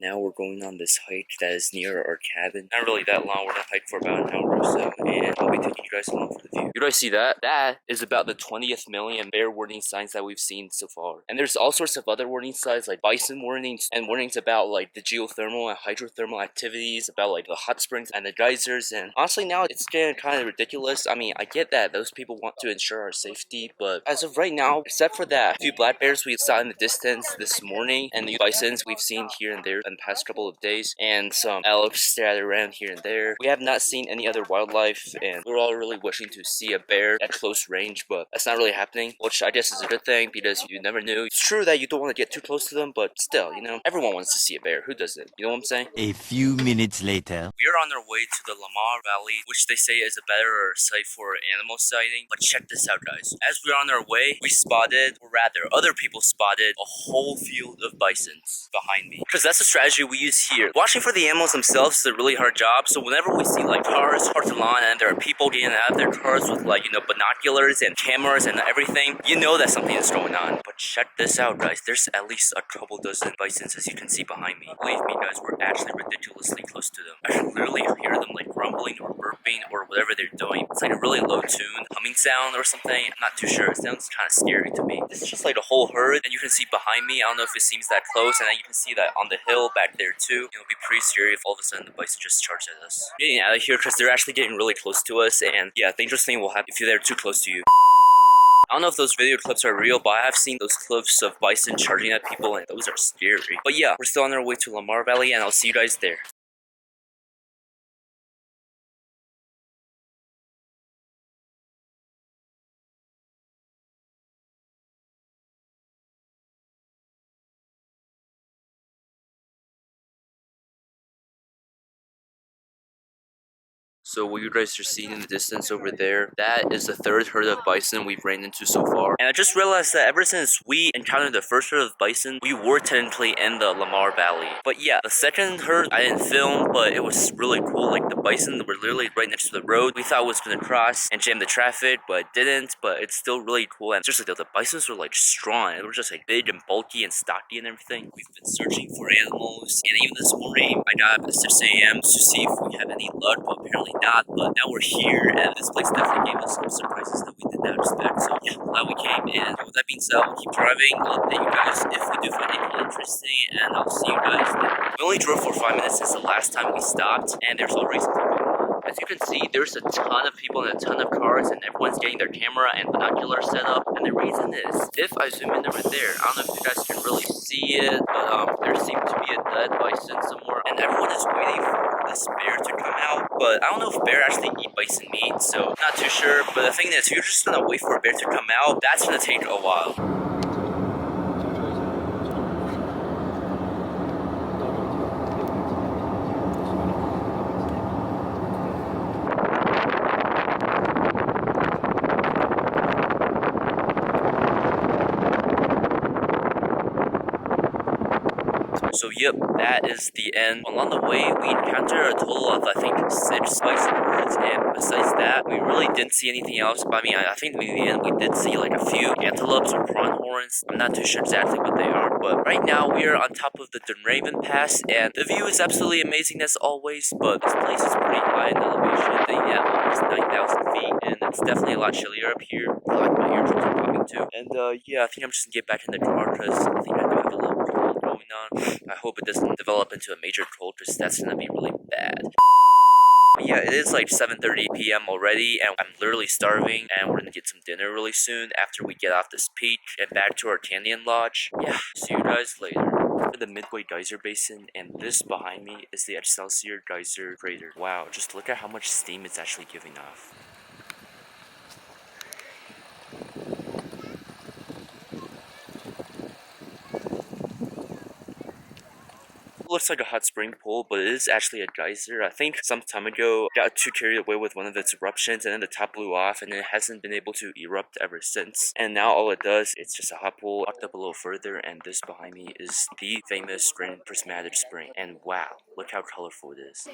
Now we're going on this hike that is near our cabin. Not really that long, we're gonna hike for about an hour or so, and I'll be taking you guys along for the view. You guys see that? That is about the 20th million bear warning signs that we've seen so far. And there's all sorts of other warning signs like bison warnings and warnings about like the geothermal and hydrothermal activities, about like the hot springs and the geysers. And honestly now it's getting kind of ridiculous. I mean, I get that those people want to ensure our safety, but as of right now, except for that few black bears we saw in the distance this morning and the bisons we've seen here and there in the past couple of days, and some elks scattered around here and there, we have not seen any other wildlife, and we're all really wishing to see a bear at close range, but that's not really happening, which I guess is a good thing because you never knew. It's true that you don't want to get too close to them, but still, you know, everyone wants to see a bear. Who doesn't? You know what I'm saying? A few minutes later. We are on our way to the Lamar Valley, which they say is a better site for animal sighting. But check this out, guys. As we're on our way, we spotted, or rather, other people spotted a whole field of bisons behind me. Because that's the strategy we use here. Watching for the animals themselves is a really hard job, so whenever we see like cars parked along and there are people getting out of their cars with like, you know, binoculars and cameras and everything, you know that something is going on. But check this out, guys. There's at least a couple dozen bisons, as you can see behind me. Believe me, guys, we're actually ridiculously close to them. I can literally hear them like grumbling or burping or whatever they're doing. It's like a really low tune humming sound or something. I'm not too sure. It sounds kind of scary to me. This is just like a whole herd, and you can see behind me. I don't know if it seems that close, and then you can see that on the hill back there too. It would be pretty scary if all of a sudden the bison just charged at us. Getting out of here because they're actually getting really close to us, and yeah, dangerous thing will happen if they're too close to you. I don't know if those video clips are real, but I have seen those clips of bison charging at people, and those are scary. But yeah, we're still on our way to Lamar Valley, and I'll see you guys there. So what you guys are seeing in the distance over there, that is the third herd of bison we've ran into so far. And I just realized that ever since we encountered the first herd of bison, we were technically in the Lamar Valley. But yeah, the second herd I didn't film, but it was really cool. Like the bison were literally right next to the road. We thought it was gonna cross and jam the traffic, but it didn't. But it's still really cool. And seriously though, the bisons were like strong. They were just like big and bulky and stocky and everything. We've been searching for animals, and even this morning I got up at 6 a.m. to see if we have any luck, but apparently not. But now we're here, and this place definitely gave us some surprises that we did not expect. So yeah, glad we came. And with that being said, we'll keep driving. I'll update you guys if we do find anything interesting, and I'll see you guys there. We only drove for 5 minutes since the last time we stopped, and there's already something going on. As you can see, there's a ton of people and a ton of cars, and everyone's getting their camera and binocular set up. And the reason is, if I zoom in over there, I don't know if you guys can really see it, but there seems to be a dead bison somewhere, and everyone is waiting for this bear to come out. But I don't know if bear actually eat bison meat, so not too sure. But the thing is, if you're just gonna wait for a bear to come out, that's gonna take a while. So yep, that is the end. Along the way, we encountered a total of, I think, 6 bison herds, and besides that, we really didn't see anything else. But I mean, I think in the end, we did see like a few antelopes or pronghorns. I'm not too sure exactly what they are, but right now we are on top of the Dunraven Pass, and the view is absolutely amazing as always, but this place is pretty high in elevation. I think, yeah, almost 9,000 feet, and it's definitely a lot chillier up here. I like my eardrums are popping too. And yeah, I think I'm just gonna get back in the car because I think I do have a little cold going on. I hope it doesn't develop into a major cold because that's gonna be really bad. But yeah, it is like 7:30 p.m. already, and I'm literally starving, and we're gonna get some dinner really soon after we get off this peak and back to our canyon lodge. Yeah, see you guys later. The Midway Geyser Basin, and this behind me is the Excelsior Geyser crater. Wow, just look at how much steam it's actually giving off. Looks like a hot spring pool, but it is actually a geyser. I think some time ago got too carried away with one of its eruptions, and then the top blew off, and it hasn't been able to erupt ever since. And now all it does, it's just a hot pool. Walked up a little further, and this behind me is the famous Grand Prismatic Spring. And wow, look how colorful it is.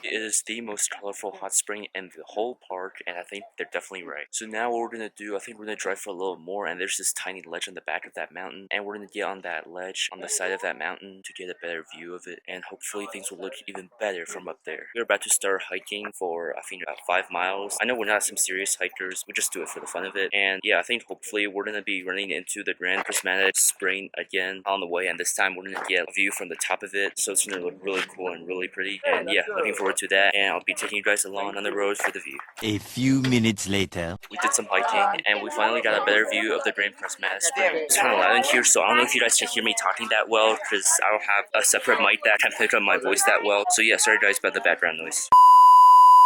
It is the most colorful hot spring in the whole park, and I think they're definitely right. So now what we're gonna do, I think we're gonna drive for a little more, and there's this tiny ledge on the back of that mountain, and we're gonna get on that ledge on the side of that mountain to get a better view of it, and hopefully things will look even better from up there. We're about to start hiking for, I think, about 5 miles. I know we're not some serious hikers, we just do it for the fun of it, and yeah, I think hopefully we're gonna be running into the Grand Prismatic Spring again on the way, and this time we're gonna get a view from the top of it, so it's gonna look really cool and really pretty, and yeah, looking forward to that, and I'll be taking you guys along on the road for the view. A few minutes later. We did some hiking, and we finally got a better view of the Grand Prismatic Spring. It's kind of loud in here, so I don't know if you guys can hear me talking that well, because I don't have a separate mic that can pick up my voice that well, so yeah, sorry guys about the background noise.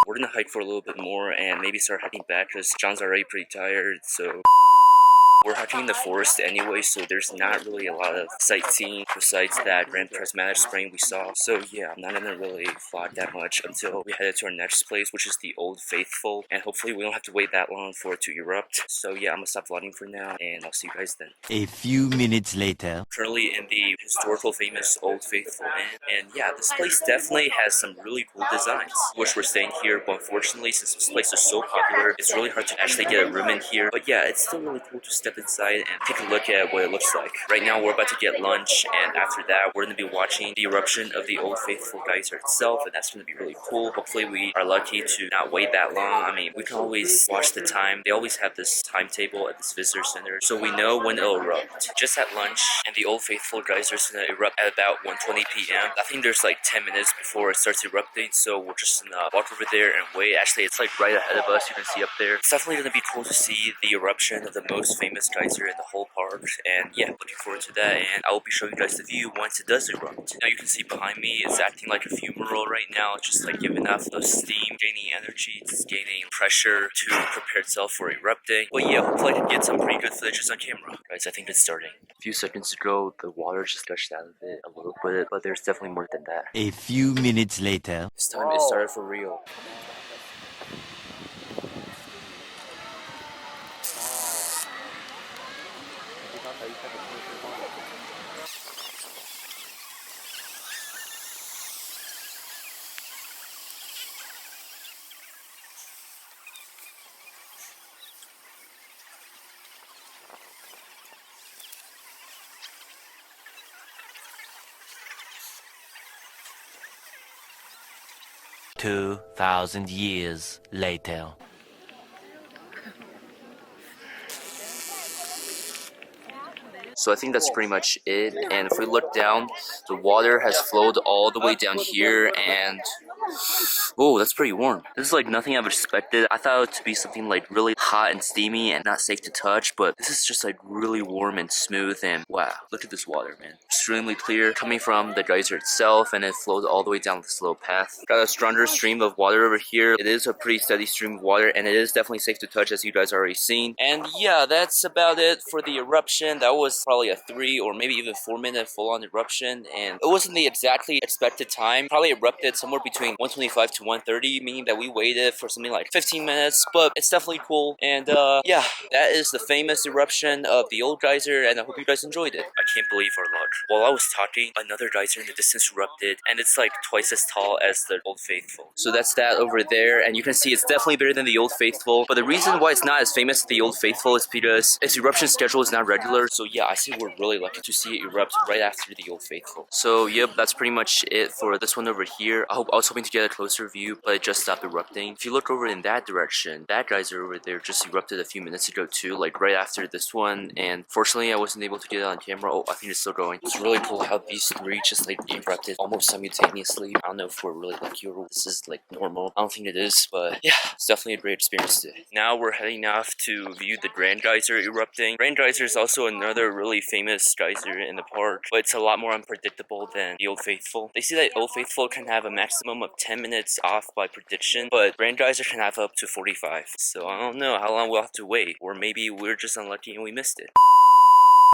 We're gonna hike for a little bit more, and maybe start hiking back, because John's already pretty tired, so... We're hiking in the forest anyway, so there's not really a lot of sightseeing besides that Grand Prismatic Spring we saw. So yeah, I'm not gonna really vlog that much until we head to our next place, which is the Old Faithful. And hopefully we don't have to wait that long for it to erupt. So yeah, I'm gonna stop vlogging for now, and I'll see you guys then. A few minutes later. Currently in the historical famous Old Faithful Inn. And yeah, this place definitely has some really cool designs. Wish we're staying here, but unfortunately since this place is so popular, it's really hard to actually get a room in here. But yeah, it's still really cool to step inside and take a look at what it looks like. Right now we're about to get lunch, and after that we're going to be watching the eruption of the Old Faithful Geyser itself, and that's going to be really cool. Hopefully we are lucky to not wait that long. I mean, we can always watch the time. They always have this timetable at this visitor center, so we know when it'll erupt. Just at lunch, and the Old Faithful Geyser is going to erupt at about 1:20 p.m. I think there's like 10 minutes before it starts erupting, so we're just going to walk over there and wait. Actually, it's like right ahead of us. You can see up there. It's definitely going to be cool to see the eruption of the most famous geyser in the whole park, and yeah, looking forward to that, and I will be showing you guys the view once it does erupt. Now you can see behind me it's acting like a fumarole right now. It's just like giving off the steam, gaining energy, it's gaining pressure to prepare itself for erupting. But yeah, hopefully I can get some pretty good footage on camera. Guys, I think it's starting. A few seconds ago, the water just gushed out of it a little bit, but there's definitely more than that. A few minutes later. This time it started for real. 2,000 years later. So I think that's pretty much it, and if we look down, the water has flowed all the way down here, and oh, that's pretty warm. This is like nothing I've expected. I thought it to be something like really hot and steamy and not safe to touch, but this is just like really warm and smooth, and wow, look at this water, man. Extremely clear, coming from the geyser itself, and it flowed all the way down this little path. Got a stronger stream of water over here. It is a pretty steady stream of water, and it is definitely safe to touch, as you guys already seen. And yeah, that's about it for the eruption. That was probably a 3 or maybe even 4-minute full-on eruption, and it wasn't the exactly expected time. Probably erupted somewhere between 1:25 to 1:30, meaning that we waited for something like 15 minutes, but it's definitely cool. And yeah, that is the famous eruption of the old geyser, and I hope you guys enjoyed it. I can't believe our luck. While I was talking, another geyser in the distance erupted, and it's like twice as tall as the Old Faithful. So that's that over there, and you can see it's definitely bigger than the Old Faithful, but the reason why it's not as famous as the Old Faithful is because its eruption schedule is not regular. So yeah, I say we're really lucky to see it erupt right after the Old Faithful. So yep, that's pretty much it for this one over here. I was hoping to get a closer view, but it just stopped erupting. If you look over in that direction, that geyser over there just erupted a few minutes ago too, like right after this one, and fortunately I wasn't able to get it on camera. Oh, I think it's still going. It's really cool how these three just like erupted almost simultaneously. I don't know if we're really lucky or this is like normal. I don't think it is, but yeah, it's definitely a great experience today. Now we're heading off to view the Grand Geyser erupting. Grand Geyser is also another really famous geyser in the park, but it's a lot more unpredictable than the Old Faithful. They say that Old Faithful can have a maximum of 10 minutes off by prediction, but Grand Geyser can have up to 45. So I don't know how long we'll have to wait, or maybe we're just unlucky and we missed it.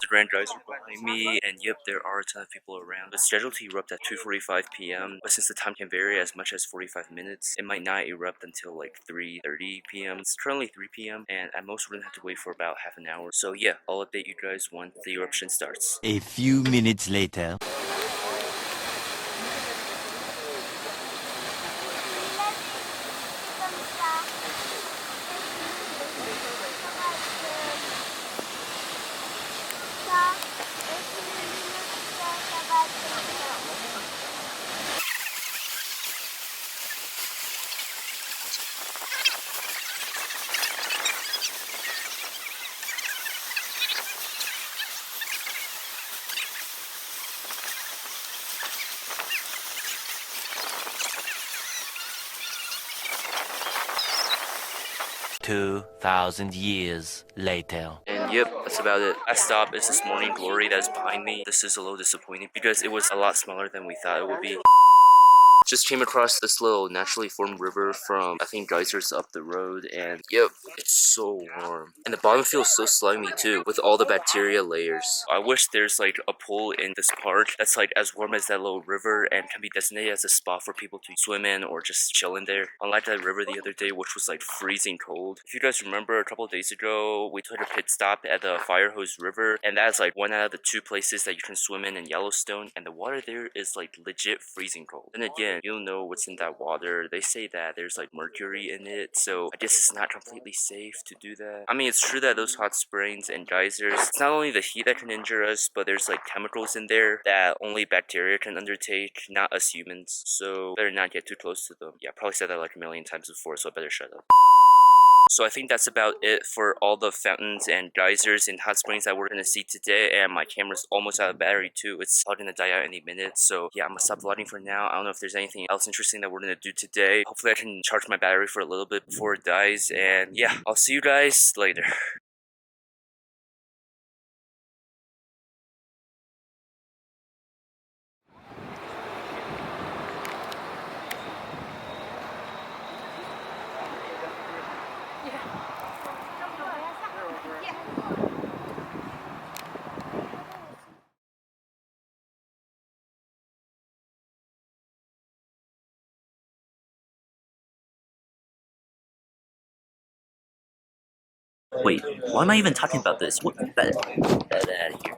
The Grand Geyser behind me, and yep, there are a ton of people around. It's scheduled to erupt at 2:45 p.m., but since the time can vary as much as 45 minutes, it might not erupt until like 3:30 p.m. It's currently 3 p.m., and at most we're gonna have to wait for about half an hour. So yeah, I'll update you guys once the eruption starts. A few minutes later. 2,000 years later. And yep, that's about it. Last stop is this morning glory that is behind me. This is a little disappointing because it was a lot smaller than we thought it would be. Just came across this little naturally formed river from, I think, Geysers up the road, and yep, it's so warm. And the bottom feels so slimy too, with all the bacteria layers. I wish there's like a pool in this park that's like as warm as that little river and can be designated as a spot for people to swim in or just chill in there. Unlike that river the other day, which was like freezing cold. If you guys remember, a couple of days ago, we took a pit stop at the Fire Hose River, and that's like one out of the 2 places that you can swim in Yellowstone, and the water there is like legit freezing cold. And again, you don't know what's in that water. They say that there's like mercury in it, so I guess it's not completely safe to do that. I mean, it's true that those hot springs and geysers, it's not only the heat that can injure us, but there's like chemicals in there that only bacteria can undertake, not us humans. So better not get too close to them. Yeah, I probably said that like a million times before, so I better shut up. So I think that's about it for all the fountains and geysers and hot springs that we're gonna see today. And my camera's almost out of battery too. It's all gonna die out any minute. So yeah, I'm gonna stop vlogging for now. I don't know if there's anything else interesting that we're gonna do today. Hopefully I can charge my battery for a little bit before it dies. And yeah, I'll see you guys later. Wait, why am I even talking about this? What? Get that out of here.